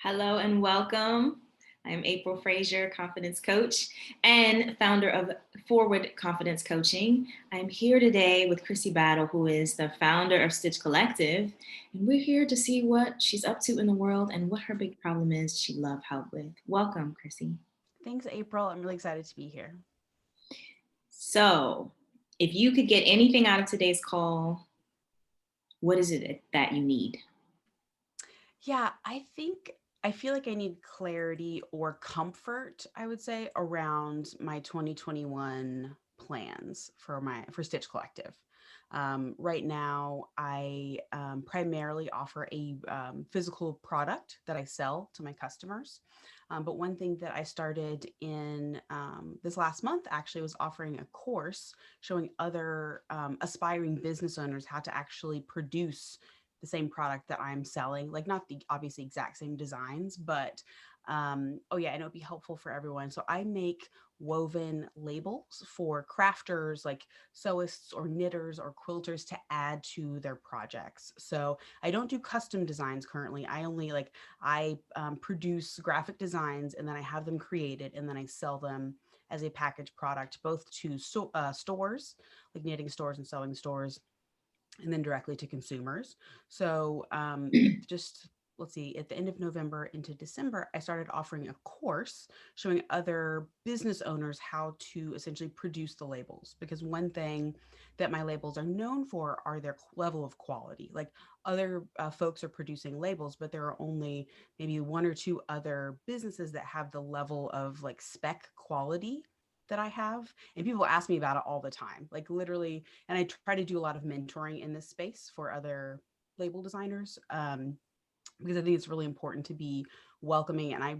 Hello and welcome. I'm April Frazier, confidence coach and founder of Forward Confidence Coaching. I'm here today with Crissy Battle, who is the founder of Stitch Collective, and we're here to see what she's up to in the world and what her big problem is she'd love help with. Welcome, Crissy. Thanks, April. I'm really excited to be here. So, if you could get anything out of today's call, what is it that you need? Yeah, I feel like I need clarity or comfort, I would say, around my 2021 plans for Stitch Collective. Right now, I primarily offer a physical product that I sell to my customers. But one thing that I started in this last month actually was offering a course showing other aspiring business owners how to actually produce the same product that I'm selling, like not the obviously exact same designs, but oh yeah, and it would be helpful for everyone. So I make woven labels for crafters like sewists or knitters or quilters to add to their projects. So I don't do custom designs currently. I produce graphic designs and then I have them created and then I sell them as a packaged product both to stores like knitting stores and sewing stores and then directly to consumers. So just let's see, at the end of November into December, I started offering a course showing other business owners how to essentially produce the labels. Because one thing that my labels are known for are their level of quality. Like other folks are producing labels, but there are only maybe one or two other businesses that have the level of like spec quality that I have. And people ask me about it all the time, like literally. And I try to do a lot of mentoring in this space for other label designers because I think it's really important to be welcoming. And I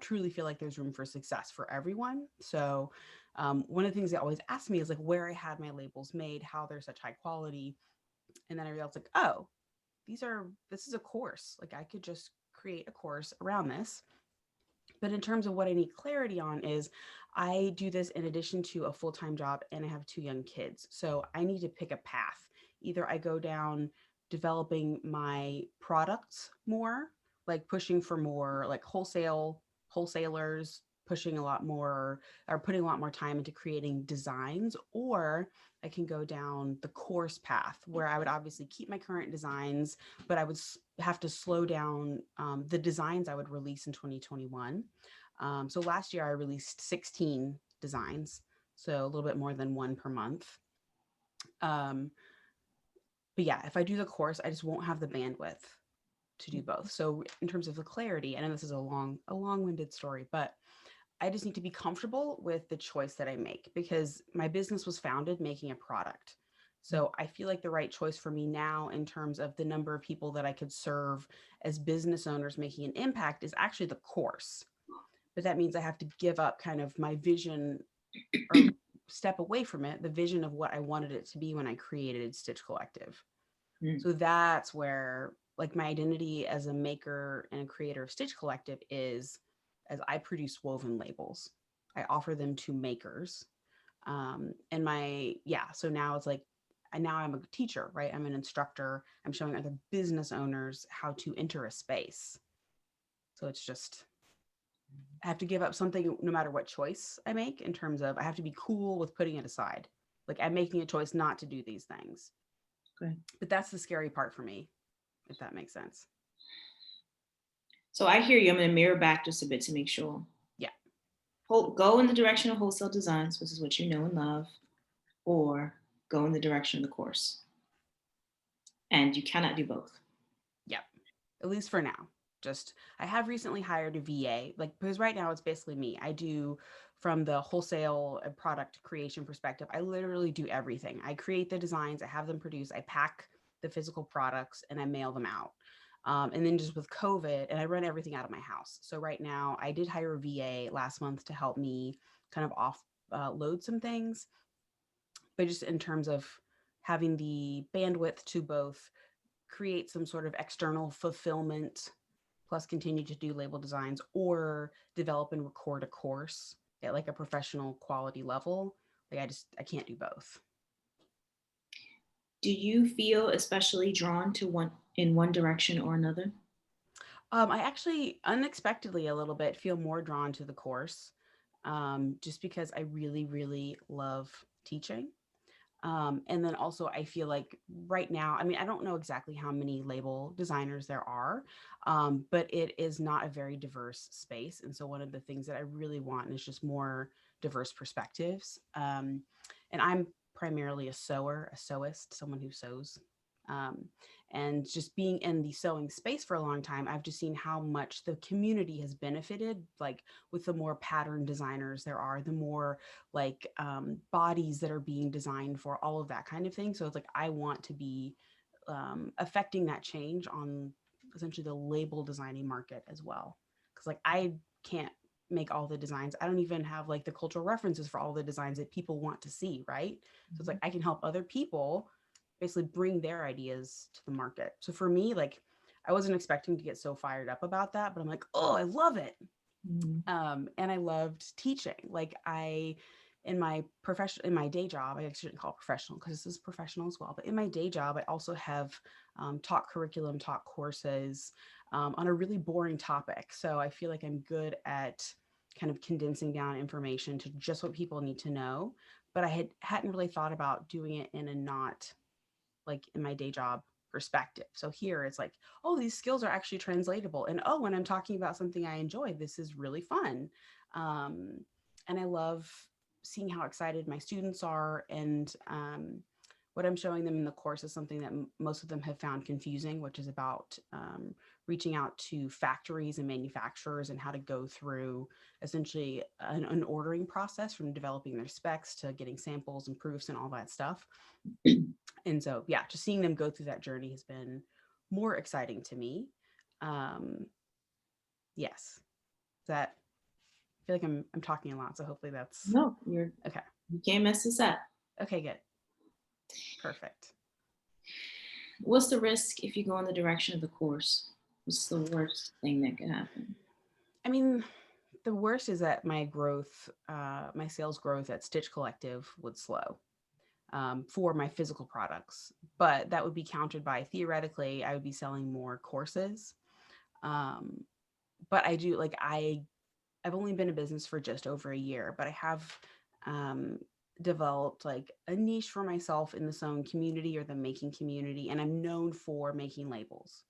truly feel like there's room for success for everyone. So one of the things they always ask me is like where I had my labels made, how they're such high quality. And then I realized like, oh, this is a course. Like I could just create a course around this. But in terms of what I need clarity on is I do this in addition to a full-time job and I have two young kids. So I need to pick a path. Either I go down developing my products more, like pushing for more like wholesalers, pushing a lot more or putting a lot more time into creating designs, or I can go down the course path where I would obviously keep my current designs, but I would have to slow down the designs I would release in 2021. So last year I released 16 designs, so a little bit more than one per month. Um, but yeah, if I do the course, I just won't have the bandwidth to do both. So in terms of the clarity, I know this is a long-winded story, but I just need to be comfortable with the choice that I make because my business was founded making a product. So I feel like the right choice for me now in terms of the number of people that I could serve as business owners making an impact is actually the course. But that means I have to give up kind of my vision or step away from it, the vision of what I wanted it to be when I created Stitch Collective. Mm. So that's where like my identity as a maker and a creator of Stitch Collective is as I produce woven labels. I offer them to makers. And so now it's like, and now I'm a teacher, right? I'm an instructor. I'm showing other business owners how to enter a space. So it's just, I have to give up something no matter what choice I make in terms of I have to be cool with putting it aside. Like I'm making a choice not to do these things. Okay. But that's the scary part for me, if that makes sense. So I hear you. I'm going to mirror back just a bit to make sure. Yeah. Go in the direction of wholesale designs, which is what you know and love, or go in the direction of the course. And you cannot do both. Yeah. At least for now. Just I have recently hired a VA, like because right now it's basically me. I do from the wholesale product creation perspective. I literally do everything. I create the designs, I have them produced, I pack the physical products, and I mail them out. And then just with COVID, and I run everything out of my house. So right now, I did hire a VA last month to help me kind of off load some things, but just in terms of having the bandwidth to both create some sort of external fulfillment plus continue to do label designs or develop and record a course at like a professional quality level. Like I can't do both. Do you feel especially drawn to one in one direction or another? I actually unexpectedly a little bit feel more drawn to the course, just because I really, really love teaching. And then also, I feel like right now, I mean, I don't know exactly how many label designers there are, but it is not a very diverse space. And so, one of the things that I really want is just more diverse perspectives. And I'm primarily a sewer, a sewist, someone who sews. Um, and just being in the sewing space for a long time, I've just seen how much the community has benefited. Like with the more pattern designers there are, the more like bodies that are being designed for all of that kind of thing. So it's like I want to be affecting that change on essentially the label designing market as well. Because like I can't make all the designs. I don't even have like the cultural references for all the designs that people want to see, right? So it's like I can help other people basically bring their ideas to the market. So for me, like I wasn't expecting to get so fired up about that, but I'm like, oh, I love it. Mm-hmm. And I loved teaching. Like I, in my profession, in my day job, I shouldn't call it professional because this is professional as well. But in my day job, I also have taught curriculum, taught courses on a really boring topic. So I feel like I'm good at kind of condensing down information to just what people need to know. But hadn't really thought about doing it in a not like in my day job perspective. So here it's like, oh, these skills are actually translatable. And oh, when I'm talking about something I enjoy, this is really fun. Um, and I love seeing how excited my students are. And what I'm showing them in the course is something that most of them have found confusing, which is about reaching out to factories and manufacturers and how to go through essentially an ordering process from developing their specs to getting samples and proofs and all that stuff. And so, yeah, just seeing them go through that journey has been more exciting to me. Um, yes, that I feel like I'm talking a lot, so hopefully that's No, okay. you can't mess this up. Okay, good, perfect. What's the risk if you go in the direction of the course? What's the worst thing that could happen? I mean, the worst is that my growth, my sales growth at Stitch Collective would slow for my physical products, but that would be countered by theoretically I would be selling more courses. Um, but I do like I've only been in business for just over a year, but I have um, developed like a niche for myself in the sewing community or the making community, and I'm known for making labels.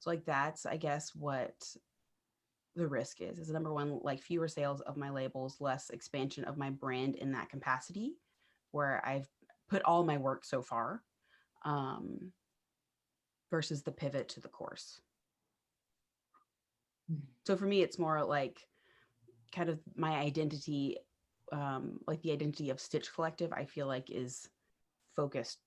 So like that's I guess what the risk is number one, like fewer sales of my labels, less expansion of my brand in that capacity, where I've put all my work so far, um, versus the pivot to the course. So for me, it's more like kind of my identity, like the identity of Stitch Collective, I feel like is focused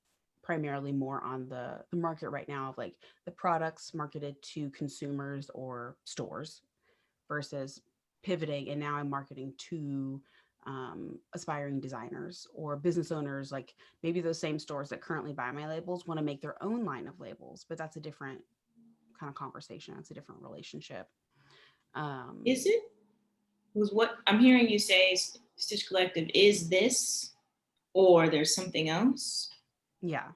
primarily more on the market right now of like the products marketed to consumers or stores versus pivoting and now I'm marketing to aspiring designers or business owners. Like maybe those same stores that currently buy my labels want to make their own line of labels, but that's a different kind of conversation. That's a different relationship. Is um it? Was what I'm hearing you say is Stitch Collective is this, or there's something else? yeah.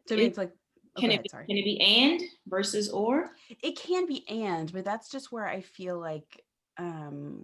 So I mean, It, it's like, oh, can go it ahead. be, Sorry. can it be and versus or? It can be and, but that's just where I feel like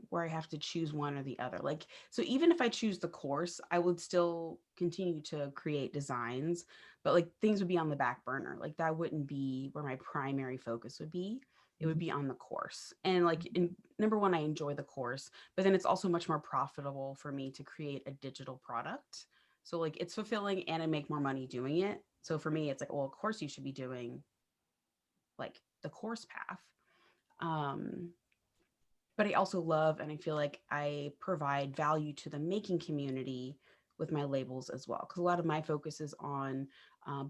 where I have to choose one or the other. Like, so even if I choose the course, I would still continue to create designs, but like things would be on the back burner. Like that wouldn't be where my primary focus would be. It would be on the course. And like in number one, I enjoy the course, but then it's also much more profitable for me to create a digital product. So like it's fulfilling and I make more money doing it. So for me, it's like, well, of course you should be doing like the course path. Um, but I also love and I feel like I provide value to the making community with my labels as well. Because a lot of my focus is on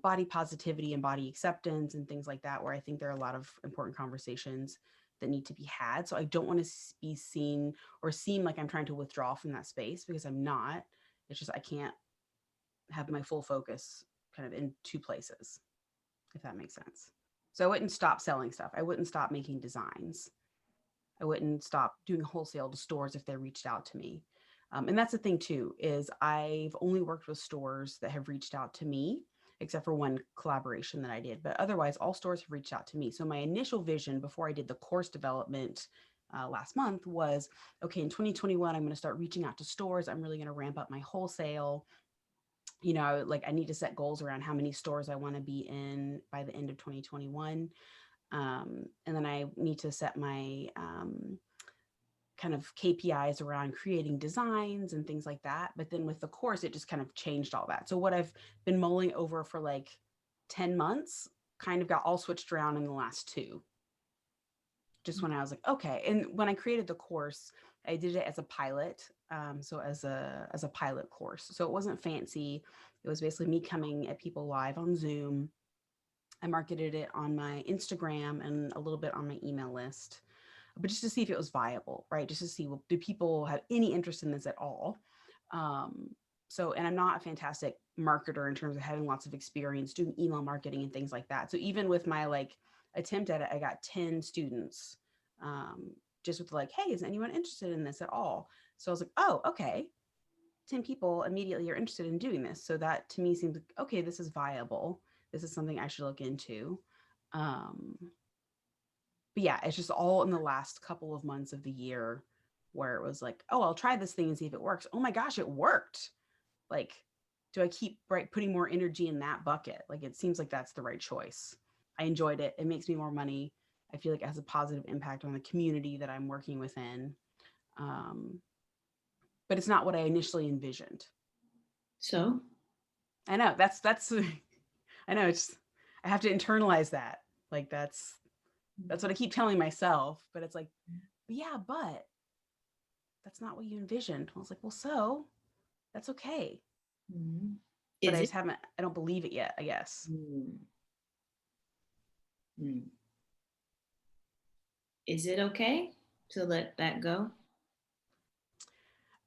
body positivity and body acceptance and things like that, where I think there are a lot of important conversations that need to be had. So I don't want to be seen or seem like I'm trying to withdraw from that space because I'm not. It's just I can't have my full focus kind of in two places, if that makes sense. So I wouldn't stop selling stuff. I wouldn't stop making designs. I wouldn't stop doing wholesale to stores if they reached out to me. And that's the thing too, is I've only worked with stores that have reached out to me except for one collaboration that I did. But otherwise, all stores have reached out to me. So my initial vision before I did the course development last month was, okay, in 2021, I'm going to start reaching out to stores. I'm really going to ramp up my wholesale. Like I need to set goals around how many stores I want to be in by the end of 2021. And then I need to set my kind of KPIs around creating designs and things like that. But then with the course, it just kind of changed all that. So what I've been mulling over for like 10 months kind of got all switched around in the last 2. Just when I was like, okay. And when I created the course, I did it as a pilot. So as a pilot course. So it wasn't fancy. It was basically me coming at people live on Zoom. I marketed it on my Instagram and a little bit on my email list, but just to see if it was viable, right? Just to see, well, do people have any interest in this at all? And I'm not a fantastic marketer in terms of having lots of experience doing email marketing and things like that. So even with my like attempt at it, I got 10 students, just with like, hey, is anyone interested in this at all? So I was like, oh, okay. 10 people immediately are interested in doing this. So that to me seems like, okay, this is viable. This is something I should look into. But yeah, it's just all in the last couple of months of the year where it was like, oh, I'll try this thing and see if it works. Oh my gosh, it worked. Like, do I keep putting more energy in that bucket? Like, it seems like that's the right choice. I enjoyed it. It makes me more money. I feel like it has a positive impact on the community that I'm working within. But it's not what I initially envisioned. So I know that's I know it's I have to internalize that. Like that's what I keep telling myself, but it's like, yeah, but that's not what you envisioned. I was like, well, so that's okay. mm-hmm. But I don't believe it yet, I guess. Mm-hmm. Is it okay to let that go?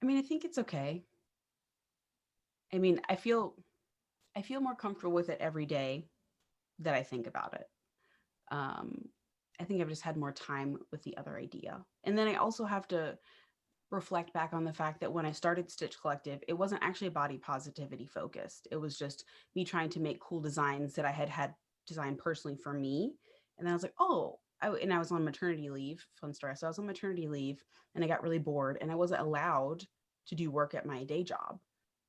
I mean, I think it's okay. I mean, I feel more comfortable with it every day that I think about it. I think I've just had more time with the other idea. And then I also have to reflect back on the fact that when I started Stitch Collective, it wasn't actually body positivity focused. It was just me trying to make cool designs that I had designed personally for me. And then I was like, oh, I was on maternity leave. Fun story. So I was on maternity leave and I got really bored and I wasn't allowed to do work at my day job.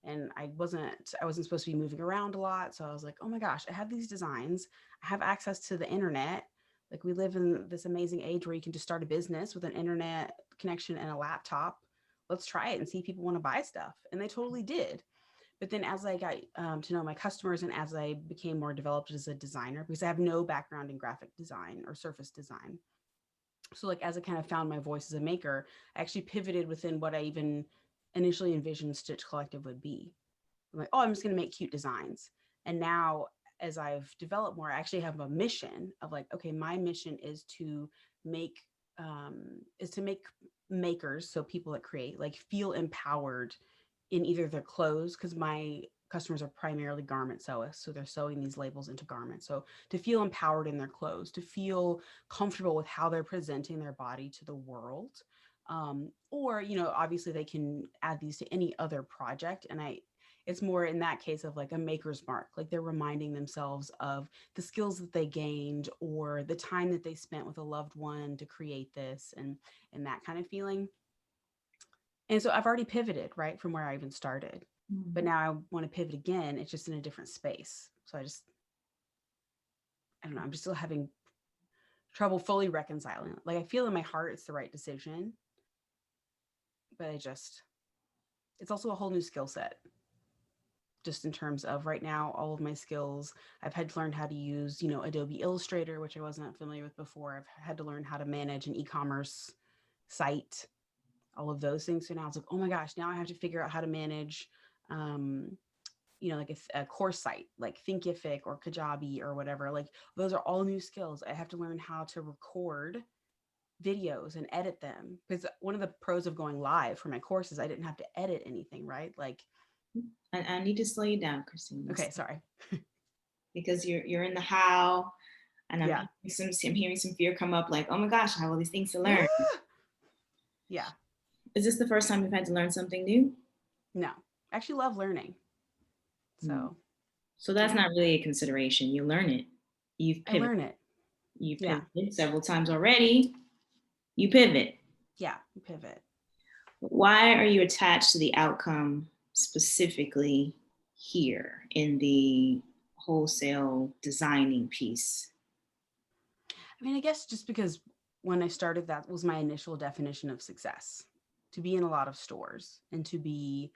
And I wasn't supposed to be moving around a lot. So I was like, oh my gosh, I have these designs. I have access to the internet. Like we live in this amazing age where you can just start a business with an internet connection and a laptop. Let's try it and see if people want to buy stuff. And they totally did. But then as I got to know my customers and as I became more developed as a designer, because I have no background in graphic design or surface design. So like as I kind of found my voice as a maker, I actually pivoted within what I even initially envisioned Stitch Collective would be. I'm like, oh, I'm just going to make cute designs. And now as I've developed more, I actually have a mission of like, okay, my mission is to make makers, so people that create, like feel empowered in either their clothes, because my customers are primarily garment sewists, so they're sewing these labels into garments. So to feel empowered in their clothes, to feel comfortable with how they're presenting their body to the world. Or, obviously they can add these to any other project. And it's more in that case of like a maker's mark, like they're reminding themselves of the skills that they gained or the time that they spent with a loved one to create this and that kind of feeling. And so I've already pivoted, right, from where I even started. But now I want to pivot again. It's just in a different space. So I don't know, I'm just still having trouble fully reconciling it. Like I feel in my heart it's the right decision, but it's also a whole new skill set. Just in terms of right now, all of my skills, I've had to learn how to use, Adobe Illustrator, which I wasn't familiar with before. I've had to learn how to manage an e-commerce site, all of those things. So now it's like, oh my gosh, now I have to figure out how to manage, like a course site, like Thinkific or Kajabi or whatever. Like those are all new skills. I have to learn how to record videos and edit them, because one of the pros of going live for my courses, I didn't have to edit anything, right? Like, I need to slow you down, Christine. Okay, sorry. Because you're in the how, and I'm hearing some fear come up, like, oh my gosh, I have all these things to learn. Yeah. Is this the first time you've had to learn something new? No, I actually love learning. So So that's Yeah, not really a consideration. You learn it. You've I pivoted. learn it. You've Yeah, pivoted several times already. You pivot. yeah, pivot. Why are you attached to the outcome specifically here in the wholesale designing piece? I mean, I guess just because when I started, that was my initial definition of success, to be in a lot of stores and to be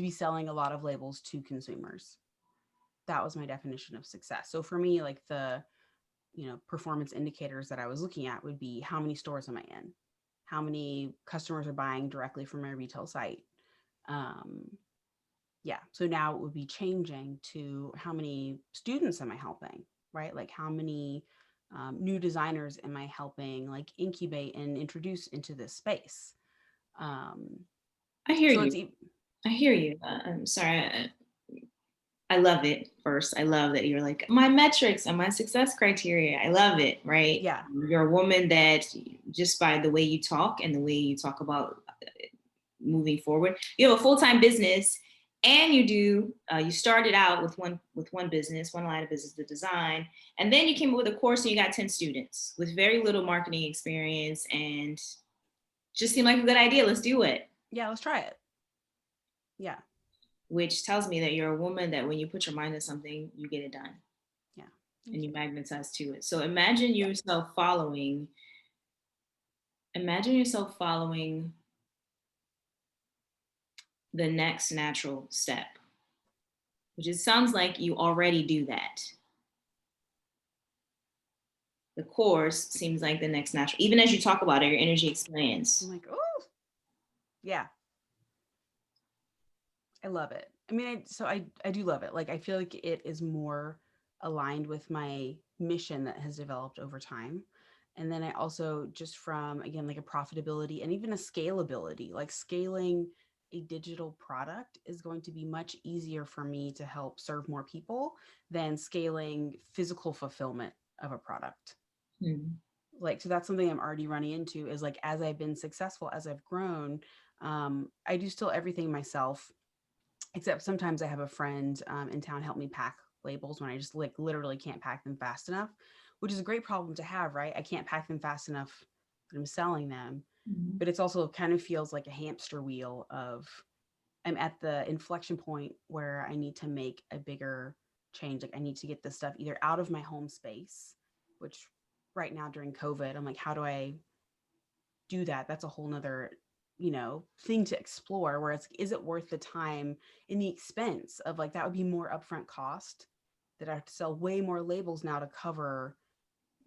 selling a lot of labels to consumers. That was my definition of success. So for me, like the performance indicators that I was looking at would be how many stores am I in, how many customers are buying directly from my retail site. Um, yeah, so now it would be changing to how many students am I helping, right? Like how many new designers am I helping like incubate and introduce into this space? um, I hear so you. it's I hear you. I'm sorry. I love it. First, I love that you're like my metrics and my success criteria. I love it. Right? yeah. You're a woman that just by the way you talk and the way you talk about moving forward, you have a full time business, and you do. You started out with one business, one line of business, the design, and then you came up with a course and you got 10 students with very little marketing experience, and just seemed like a good idea. Let's do it. Yeah, let's try it. Yeah. Which tells me that you're a woman that when you put your mind to something, you get it done Yeah, and thank you you. magnetize to it. So imagine yourself following the next natural step, which it sounds like you already do that. The course seems like the next natural, even as you talk about it, your energy I'm expands. like, oh yeah, I love it. I mean, I do love it. Like I feel like it is more aligned with my mission that has developed over time. And then I also just from again like a profitability and even a scalability, like scaling a digital product is going to be much easier for me to help serve more people than scaling physical fulfillment of a product. Hmm. Like so that's something I'm already running into is like as I've been successful, as I've grown, I do still everything myself, except sometimes I have a friend in town help me pack labels when I just like literally can't pack them fast enough, which is a great problem to have, right? I can't pack them fast enough that I'm selling them, Hmm. but it's also kind of feels like a hamster wheel of I'm at the inflection point where I need to make a bigger change. Like I need to get this stuff either out of my home space, which right now during COVID, I'm like, how do I do that? That's a whole nother thing to explore where it's is it worth the time and the expense of like that would be more upfront cost that I have to sell way more labels now to cover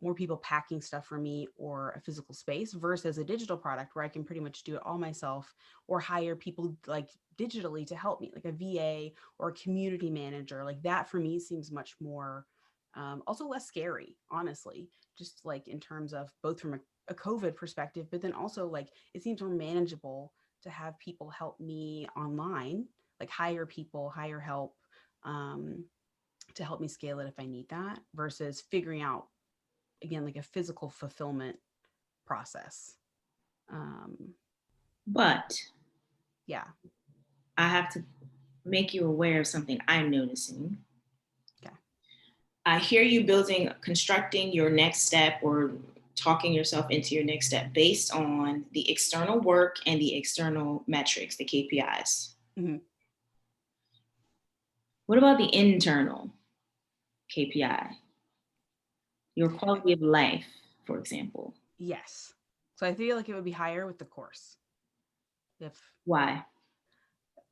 more people packing stuff for me or a physical space versus a digital product where I can pretty much do it all myself or hire people like digitally to help me, like a VA or a community manager. Like that for me seems much more also less scary, honestly, just like in terms of both from a COVID perspective, but then also like it seems more manageable to have people help me online, like hire people, hire help. Um, to help me scale it if I need that versus figuring out again like a physical fulfillment process. um But yeah. I have to make you aware of something I'm noticing. Okay. I hear you constructing your next step or talking yourself into your next step based on the external work and the external metrics, the KPIs. Hmm. What about the internal KPI? Your quality of life, for example. Yes, so I feel like it would be higher with the course if Why?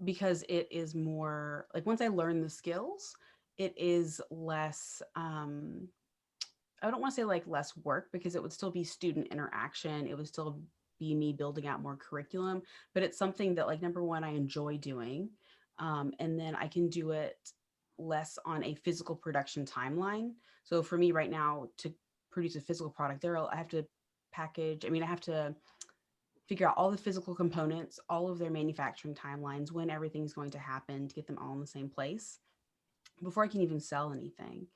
because it is more like once I learn the skills it is less I don't want to say like less work because it would still be student interaction. It would still be me building out more curriculum, but it's something that like number one, I enjoy doing. And then I can do it less on a physical production timeline. So for me right now to produce a physical product, I have to package, I mean, I have to figure out all the physical components, all of their manufacturing timelines, when everything's going to happen to get them all in the same place before I can even sell anything.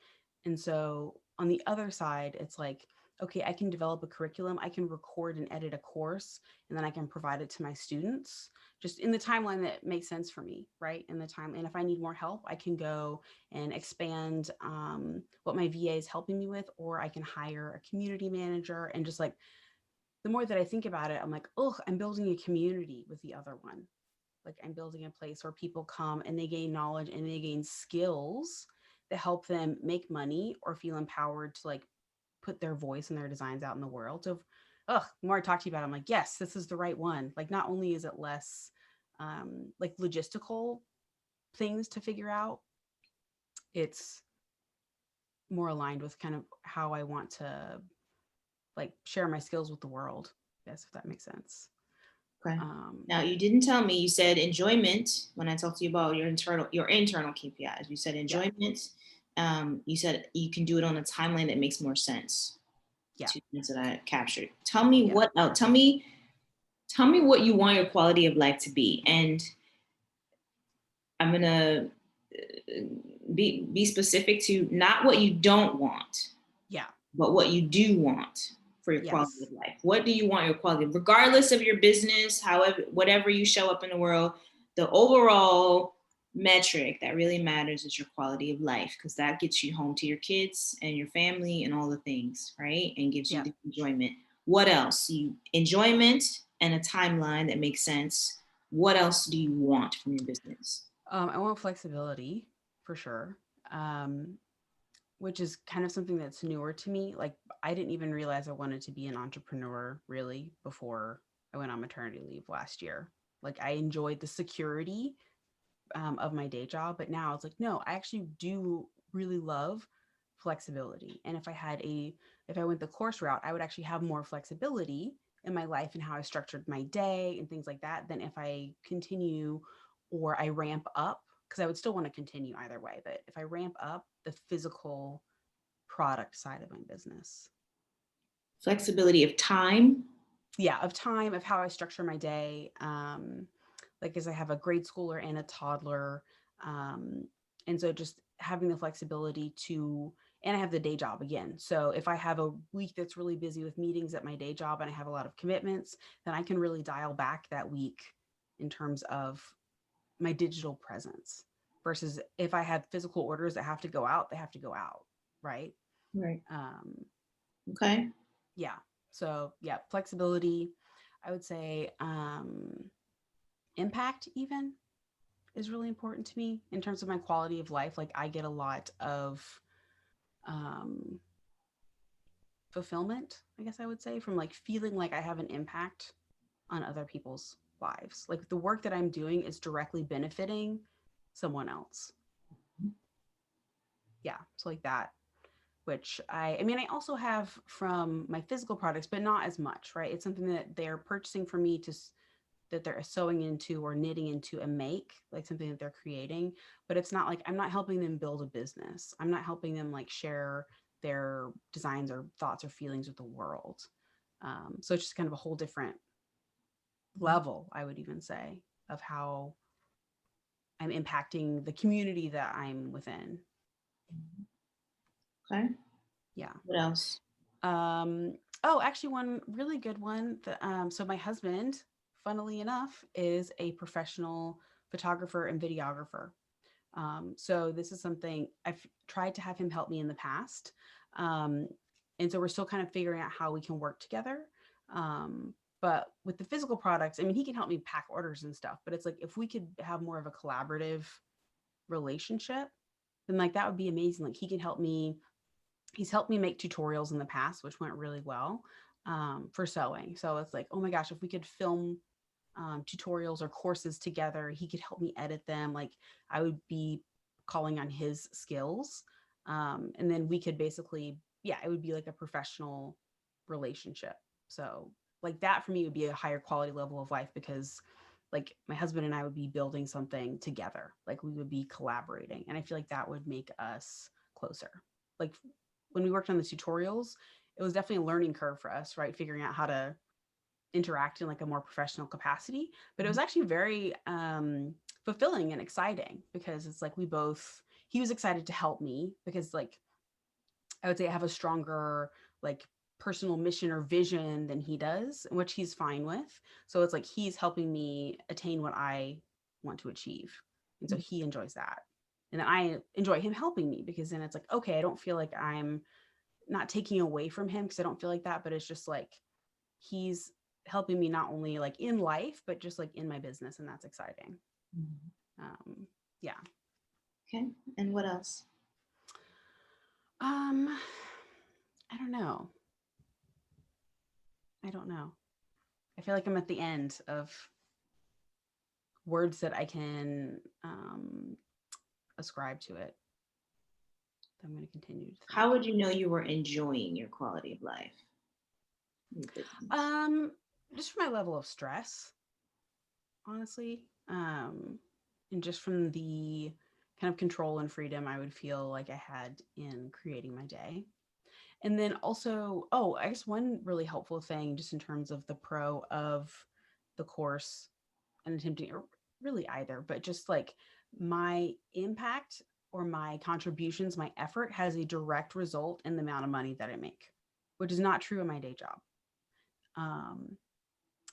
And so on the other side, it's like okay, I can develop a curriculum, I can record and edit a course, and then I can provide it to my students just in the timeline that makes sense for me, right? In the time, and if I need more help, I can go and expand what my VA is helping me with, or I can hire a community manager. And just like the more that I think about it, I'm like, oh, I'm building a community with the other one. Like I'm building a place where people come and they gain knowledge and they gain skills that help them make money or feel empowered to like put their voice and their designs out in the world. So, the more I talk to you about it, I'm like, yes, this is the right one. Like, not only is it less like logistical things to figure out, it's more aligned with kind of how I want to like share my skills with the world. Yes, if that makes sense. Okay. Um, Now you didn't tell me. You said enjoyment when I talked to you about your internal KPIs. You said yeah, enjoyment. You said you can do it on a timeline that makes more sense. yeah, Two things that I captured. Tell me yeah. what. Tell me what you want your quality of life to be, and I'm gonna be specific to not what you don't want, Yeah. but what you do want for your quality Yes. of life. What do you want your quality, regardless of your business, however, whatever you show up in the world, the overall metric that really matters is your quality of life, because that gets you home to your kids and your family and all the things, right? And gives you Yeah. the enjoyment. What else? You enjoyment and a timeline that makes sense. What else do you want from your business? I want flexibility for sure. Um, which is kind of something that's newer to me. Like I didn't even realize I wanted to be an entrepreneur really before I went on maternity leave last year. Like I enjoyed the security of my day job, but now it's like, no, I actually do really love flexibility. And if I went the course route, I would actually have more flexibility in my life and how I structured my day and things like that than if I continue or I ramp up, because I would still want to continue either way. But if I ramp up the physical product side of my business, Flexibility of time. yeah, of time, of how I structure my day. Like, as I have a grade schooler and a toddler. Um, and so just having the flexibility to, and I have the day job again. So if I have a week that's really busy with meetings at my day job and I have a lot of commitments, then I can really dial back that week in terms of my digital presence versus if I have physical orders that have to go out, they have to go out. Right. Right. Um, Okay. yeah. So yeah, flexibility, I would say, impact even is really important to me in terms of my quality of life. Like I get a lot of um, fulfillment, I guess I would say, from like feeling like I have an impact on other people's lives. Like the work that I'm doing is directly benefiting someone else. Yeah. So like that, which I mean, I also have from my physical products, but not as much, right? It's something that they're purchasing for me that they're sewing into or knitting into and make, like something that they're creating. But it's not like I'm not helping them build a business. I'm not helping them like share their designs or thoughts or feelings with the world. So it's just kind of a whole different level, I would even say, of how I'm impacting the community that I'm within. Okay. Yeah. What else? Um, oh, actually, one really good one. So my husband, funnily enough, is a professional photographer and videographer. So this is something I've tried to have him help me in the past. Um, and so we're still kind of figuring out how we can work together. But with the physical products, I mean, he can help me pack orders and stuff, but it's like if we could have more of a collaborative relationship, then like that would be amazing. Like he's helped me make tutorials in the past, which went really well for sewing. So it's like, oh my gosh, if we could film tutorials or courses together, he could help me edit them. Like I would be calling on his skills. And then we could basically, yeah, it would be like a professional relationship. So like that for me would be a higher quality level of life because like my husband and I would be building something together. Like we would be collaborating. And I feel like that would make us closer. Like when we worked on the tutorials, it was definitely a learning curve for us, right? Figuring out how to interact in like a more professional capacity. But it was actually very fulfilling and exciting because it's like he was excited to help me because like I would say I have a stronger like personal mission or vision than he does, which he's fine with. So it's like he's helping me attain what I want to achieve. And so he enjoys that. And then I enjoy him helping me, because then it's like, okay, I don't feel like I'm not taking away from him, because I don't feel like that, but it's just like he's helping me not only like in life, but just like in my business. And that's exciting. Mhm. Yeah. Okay. And what else? Um, I don't know. I don't know. I feel like I'm at the end of words that I can ascribe to it. I'm going to continue to How think. would you know you were enjoying your quality of life, your business? Um, just from my level of stress, honestly, and just from the kind of control and freedom I would feel like I had in creating my day. And then also, oh, I guess one really helpful thing, just in terms of the pro of the course and attempting, or really either, but just like my impact or my contributions, my effort has a direct result in the amount of money that I make, which is not true in my day job. Um,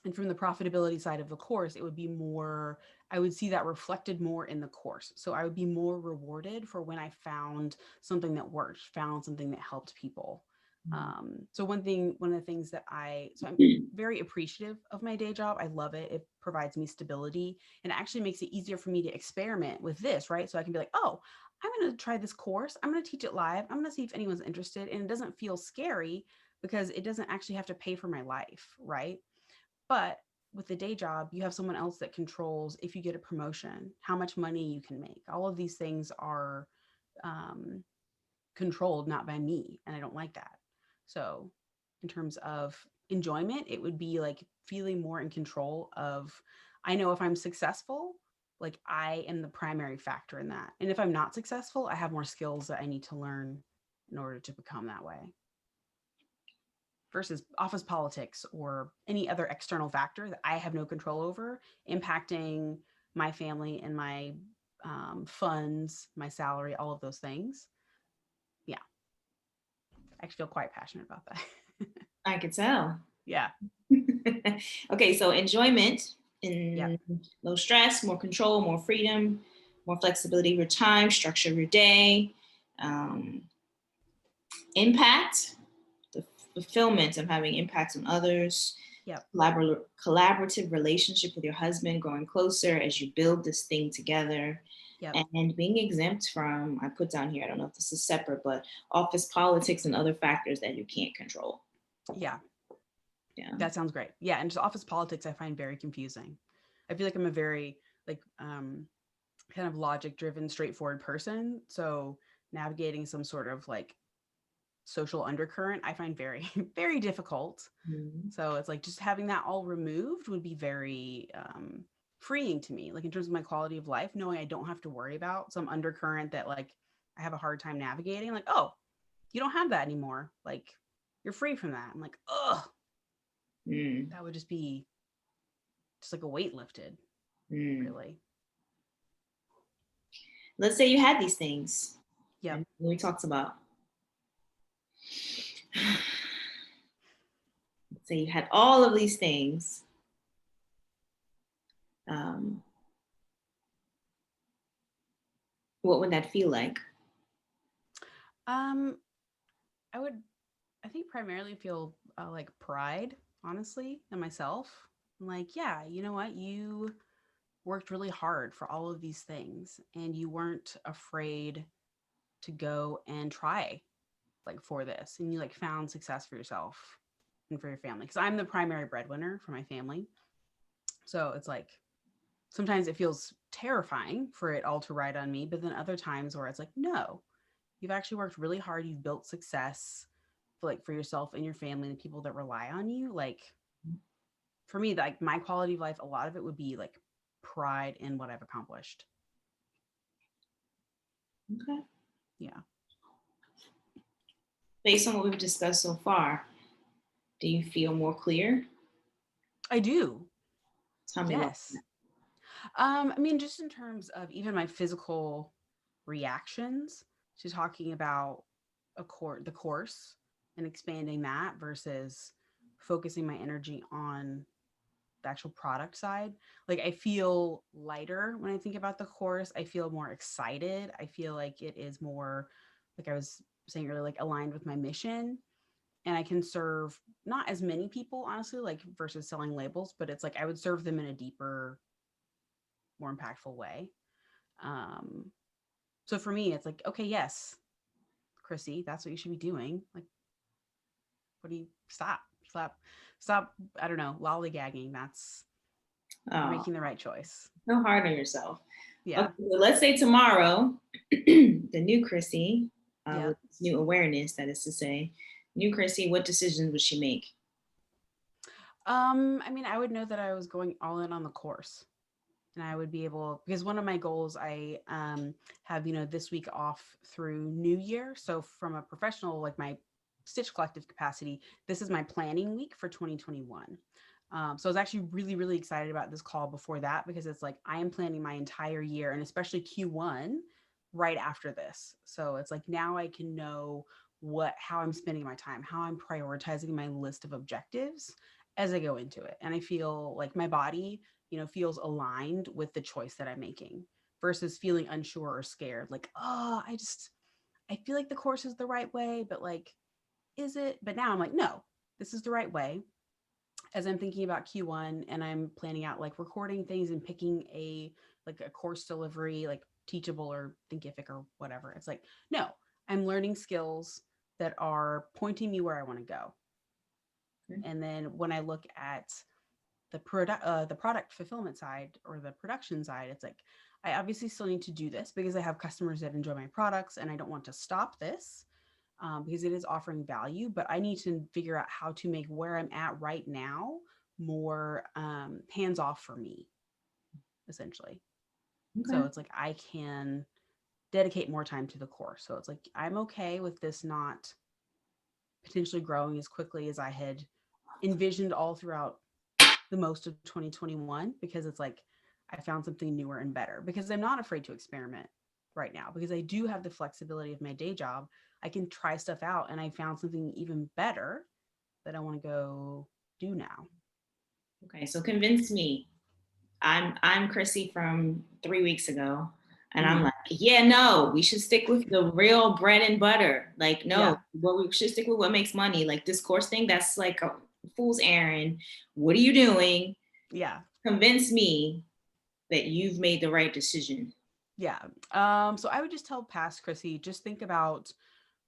and from the profitability side of the course, it would be more, I would see that reflected more in the course. So I would be more rewarded for when I found something that worked, found something that helped people. So one of the things that so I'm very appreciative of my day job. I love it. It provides me stability, and it actually makes it easier for me to experiment with this, right? So I can be like, oh, I'm going to try this course. I'm going to teach it live. I'm going to see if anyone's interested. And it doesn't feel scary, because it doesn't actually have to pay for my life, right? But with the day job, you have someone else that controls if you get a promotion, how much money you can make. All of these things are um, controlled not by me, and I don't like that. So, in terms of enjoyment, it would be like feeling more in control of. I know if I'm successful, like I am the primary factor in that, and if I'm not successful, I have more skills that I need to learn in order to become that way, versus office politics or any other external factor that I have no control over, impacting my family and my funds, my salary, all of those things. Yeah, I actually feel quite passionate about that. I could tell. Yeah. Okay, so enjoyment Yep. in low stress, more control, more freedom, more flexibility of your time, structure of your day, um, impact, the fulfillment of having impacts on others, Yep. collaborative relationship with your husband, growing closer as you build this thing together, Yep. and being exempt from, I put down here, I don't know if this is separate, but office politics and other factors that you can't control. Yeah. Yeah. That sounds great. Yeah. And just office politics, I find very confusing. I feel like I'm a very like kind of logic driven, straightforward person. So navigating some sort of like social undercurrent, I find very, very difficult. Mhm. So it's like just having that all removed would be very freeing to me, like in terms of my quality of life, knowing I don't have to worry about some undercurrent that like I have a hard time navigating. Like, oh, you don't have that anymore. Like, you're free from that. I'm like, oh, Mm. that would just be just like a weight lifted, Mm. really. Let's say you had these things, Yep. and we talked about, let's say you had all of these things. Um, what would that feel like? Um, I would, I think primarily feel like pride, honestly, in myself. I'm like, yeah, you know what? You worked really hard for all of these things, and you weren't afraid to go and try like for this, and you like found success for yourself and for your family, because I'm the primary breadwinner for my family. So it's like sometimes it feels terrifying for it all to ride on me, but then other times where it's like, no, you've actually worked really hard, you've built success for like for yourself and your family and the people that rely on you. Like for me, like my quality of life, a lot of it would be like pride in what I've accomplished. Okay. Yeah. Based on what we've discussed so far, do you feel more clear? I do. Tell me about Yes. that. I mean, just in terms of even my physical reactions to talking about the course. and expanding that versus focusing my energy on the actual product side. Like I feel lighter when I think about the course. I feel more excited. I feel like it is more, like I was saying earlier, like aligned with my mission. And I can serve not as many people, honestly, like versus selling labels, but it's like I would serve them in a deeper, more impactful way. Um, so for me, it's like, okay, yes, Crissy, that's what you should be doing. Like, what do you stop? I don't know, lollygagging. That's you're Oh, making the right choice. so hard on yourself. Yeah. Okay, so let's say tomorrow, the new Crissy, with Yep. this new awareness, that is to say, new Crissy, what decisions would she make? I mean, I would know that I was going all in on the course, and I would be able, because one of my goals I have, this week off through New Year. So from a professional, like my Stitch Collective capacity, this is my planning week for 2021. So I was actually really, really excited about this call before that because it's like I am planning my entire year and especially Q1 right after this. So it's like now I can know how I'm spending my time, how I'm prioritizing my list of objectives as I go into it. And I feel like my body, feels aligned with the choice that I'm making versus feeling unsure or scared. Like, oh, I feel like the course is the right way, but like, is it? But now I'm like, no, this is the right way. As I'm thinking about Q1 and I'm planning out like recording things and picking a course delivery, like Teachable or Thinkific or whatever. It's like, no, I'm learning skills that are pointing me where I want to go. Okay. And then when I look at the product fulfillment side or the production side, it's like I obviously still need to do this because I have customers that enjoy my products, and I don't want to stop this because it is offering value. But I need to figure out how to make where I'm at right now more hands off for me, essentially. So Okay. it's like I can dedicate more time to the course. So it's like I'm okay with this not potentially growing as quickly as I had envisioned all throughout the most of 2021 because it's like I found something newer and better because I'm not afraid to experiment right now because I do have the flexibility of my day job. I can try stuff out and I found something even better that I want to go do now. Okay, so convince me. I'm Crissy from 3 weeks ago, and I'm Mm-hmm. like, yeah, no, we should stick with the real bread and butter. Like, no, Yeah. well, we should stick with what makes money. Like this course thing, that's like a fool's errand. What are you doing? Yeah. Convince me that you've made the right decision. Yeah. So I would just tell past Crissy, just think about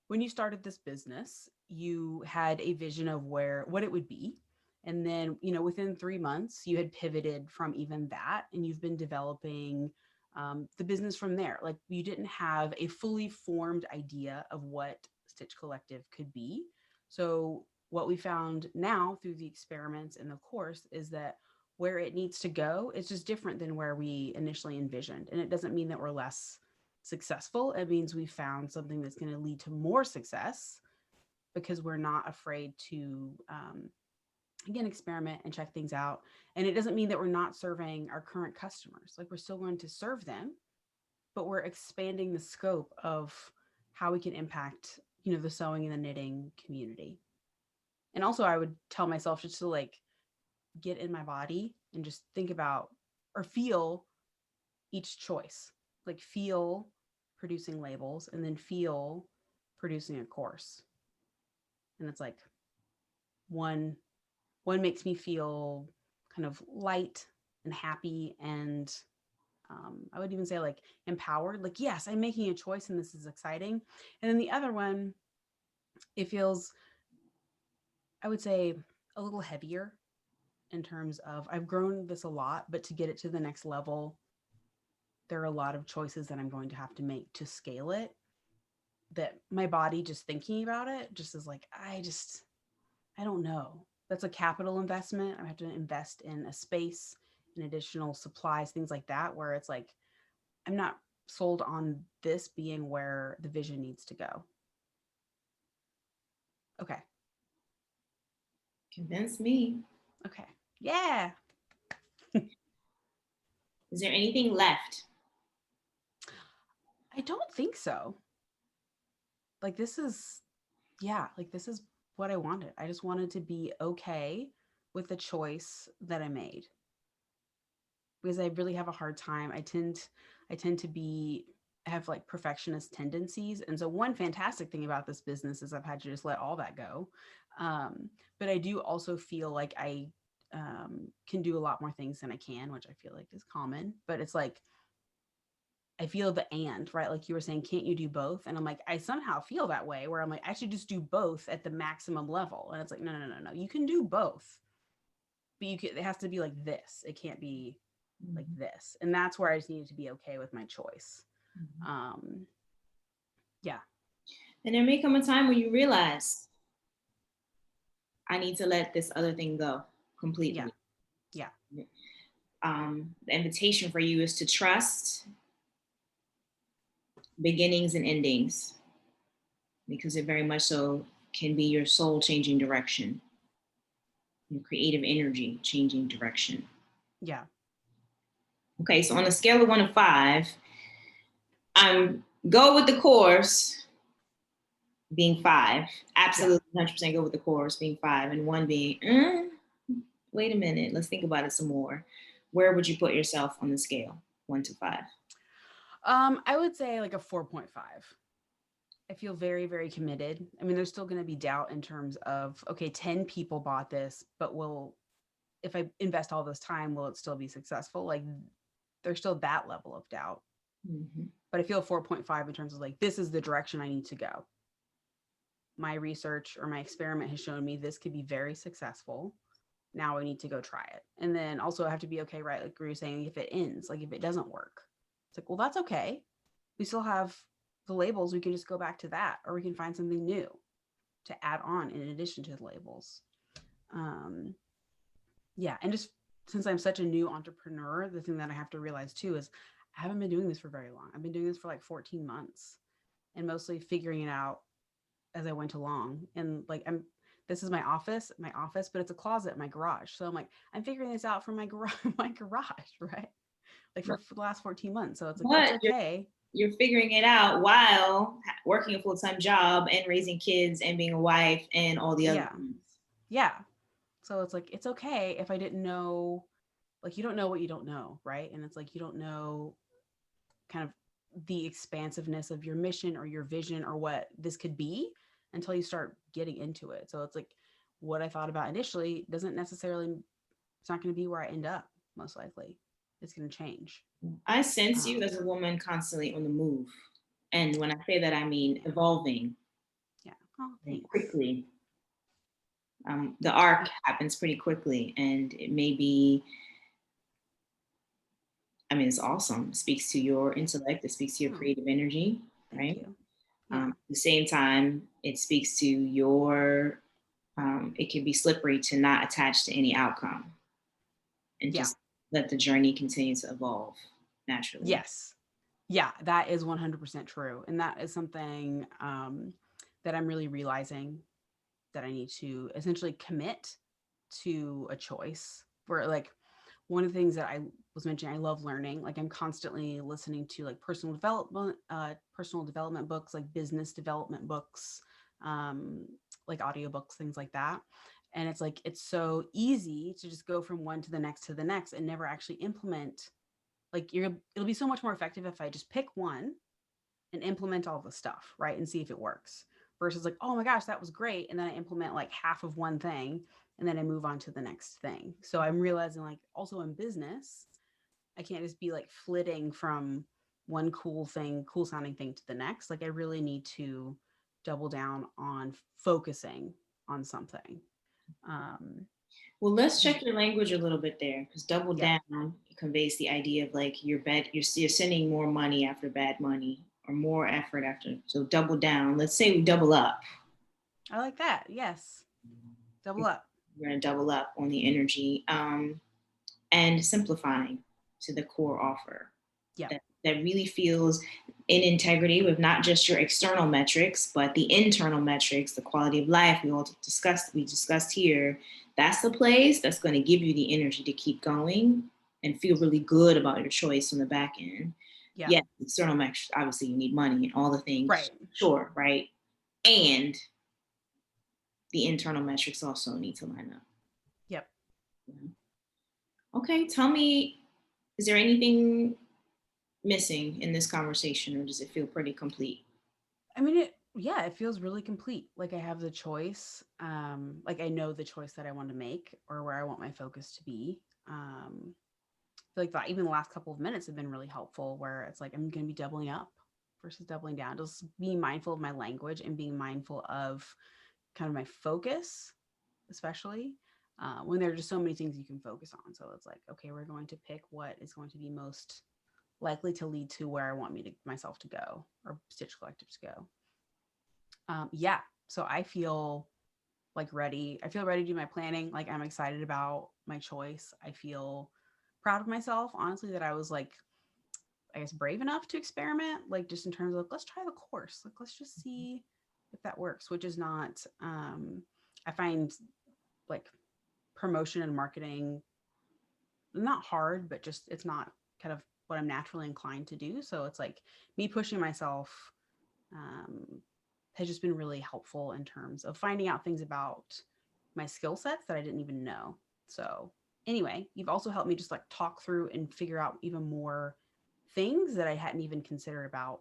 when you started this business, you had a vision of what it would be. And then, within 3 months, you had pivoted from even that and you've been developing the business from there. Like you didn't have a fully formed idea of what Stitch Collective could be. So, what we found now through the experiments in the course is that where it needs to go is just different than where we initially envisioned. And it doesn't mean that we're less successful. It means we found something that's going to lead to more success because we're not afraid to, again, experiment and check things out. And it doesn't mean that we're not serving our current customers. Like we're still going to serve them, but we're expanding the scope of how we can impact, the sewing and the knitting community. And also, I would tell myself just to like get in my body and just think about or feel each choice, like feel producing labels and then feel producing a course. And it's like one one makes me feel kind of light and happy and I would even say like empowered, like yes, I'm making a choice and this is exciting. And then the other one, it feels, I would say, a little heavier in terms of I've grown this a lot, but to get it to the next level, there are a lot of choices that I'm going to have to make to scale it, that my body just thinking about it just is like I don't know. That's a capital investment. I have to invest in a space, in additional supplies, things like that, where it's like I'm not sold on this being where the vision needs to go. Okay. Convince me. Okay. Yeah. Is there anything left? I don't think so. Like this is, yeah, like this is what I wanted. I just wanted to be okay with the choice that I made, because I really have a hard time. I tend to be have like perfectionist tendencies. And so one fantastic thing about this business is I've had to just let all that go. But I do also feel like I can do a lot more things than I can, which I feel like is common. But it's like I feel the and, right? Like you were saying, can't you do both? And I'm like, I somehow feel that way where I'm like, I should just do both at the maximum level. And it's like, no, no, no, no, no. You can do both, but it has to be like this. It can't be like Mhm. this. And that's where I just needed to be okay with my choice. Mhm. Um, yeah, And there may come a time when you realize I need to let this other thing go yeah, completely. yeah, The invitation for you is to trust beginnings and endings because it very much so can be your soul changing direction, your creative energy changing direction. yeah, Okay, so on a scale of 1 to 5, I'm go with the course being 5, yeah. absolutely 100% go with the course being 5, and 1 being, wait a minute, let's think about it some more. Where would you put yourself on the scale, 1 to 5? I would say like a 4.5. I feel very, very committed. I mean, there's still going to be doubt in terms of, okay, 10 people bought this, but if I invest all this time, will it still be successful? Like there's still that level of doubt. Mm-hmm. But I feel 4.5 in terms of like, this is the direction I need to go. My research or my experiment has shown me this could be very successful. Now I need to go try it. And then also I have to be okay, right? Like you were saying, if it ends, like if it doesn't work, it's like, well, that's okay. We still have the labels. We can just go back to that, or we can find something new to add on in addition to the labels. Um, yeah. And just since I'm such a new entrepreneur, the thing that I have to realize too is I haven't been doing this for very long. I've been doing this for like 14 months and mostly figuring it out as I went along. And like this is my office, but it's a closet in my garage. So I'm like, I'm figuring this out from my garage, my garage, right? Like for the last 14 months. So it's like, it's But okay. you're figuring it out while working a full-time job and raising kids and being a wife and all the other Yeah. things. Yeah. So it's like, it's okay if I didn't know, like, you don't know what you don't know, right? And it's like, you don't know kind of the expansiveness of your mission or your vision or what this could be until you start getting into it. So it's like, what I thought about initially doesn't necessarily, it's not going to be where I end up, most likely. It's going to change. I sense you Um, as a woman constantly on the move. And when I say that, I mean yeah. evolving Yeah. Oh, thanks. quickly. The arc Yeah. happens pretty quickly, and it may be, I mean, it's awesome. It speaks to your Yeah. intellect, it speaks to your Oh, creative energy, thank right? you. Yeah. At the same time, it speaks to your, it can be slippery to not attach to any outcome and Yeah. just let the journey continue to evolve naturally. Yes. Yeah, that is 100% true. And that is something that I'm really realizing that I need to essentially commit to a choice where, like, one of the things that I was mentioning, I love learning. Like, I'm constantly listening to like personal development books, like business development books, um, like audiobooks, things like that. And it's like, it's so easy to just go from one to the next and never actually implement. Like, it'll be so much more effective if I just pick one and implement all the stuff, right? And see if it works. Versus like, oh my gosh, that was great. And then I implement like half of one thing and then I move on to the next thing. So I'm realizing, like, also in business, I can't just be like flitting from one cool sounding thing to the next. Like I really need to double down on focusing on something. Um, Well, let's because check your language a little bit there, because double yeah, down conveys the idea of like you're sending more money after bad money or more effort after. So double down. Let's say we double up. I like that. Yes. Double up. We're going to double up on the energy, and simplifying to the core offer Yeah. that really feels in integrity with not just your external metrics, but the internal metrics, the quality of life we discussed here. That's the place that's going to give you the energy to keep going and feel really good about your choice on the back end. Yeah. Yes, external metrics, obviously you need money and all the things, Right. sure, right? And the internal metrics also need to line up. Yep. Yeah. Okay, tell me, is there anything missing in this conversation, or does it feel pretty complete? I mean, yeah, it feels really complete. Like I have the choice. Like I know the choice that I want to make or where I want my focus to be. I feel like that even the last couple of minutes have been really helpful where it's like I'm going to be doubling up versus doubling down. Just being mindful of my language and being mindful of kind of my focus, especially when there are just so many things you can focus on. So it's like, okay, we're going to pick what is going to be most likely to lead to where I want myself to go or Stitch Collective to go. Yeah. So I feel like ready. I feel ready to do my planning. Like I'm excited about my choice. I feel proud of myself, honestly, that I was like, I guess, brave enough to experiment, like just in terms of let's try the course. Like, let's just see if that works, which is not, I find like promotion and marketing not hard, but just it's not kind of what I'm naturally inclined to do. So it's like me pushing myself um, has just been really helpful in terms of finding out things about my skill sets that I didn't even know. So anyway, you've also helped me just like talk through and figure out even more things that I hadn't even considered about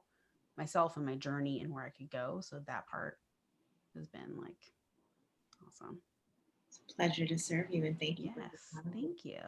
myself and my journey and where I could go. So that part has been like awesome. It's a pleasure to serve you, and thank you for your Yes, time. thank you.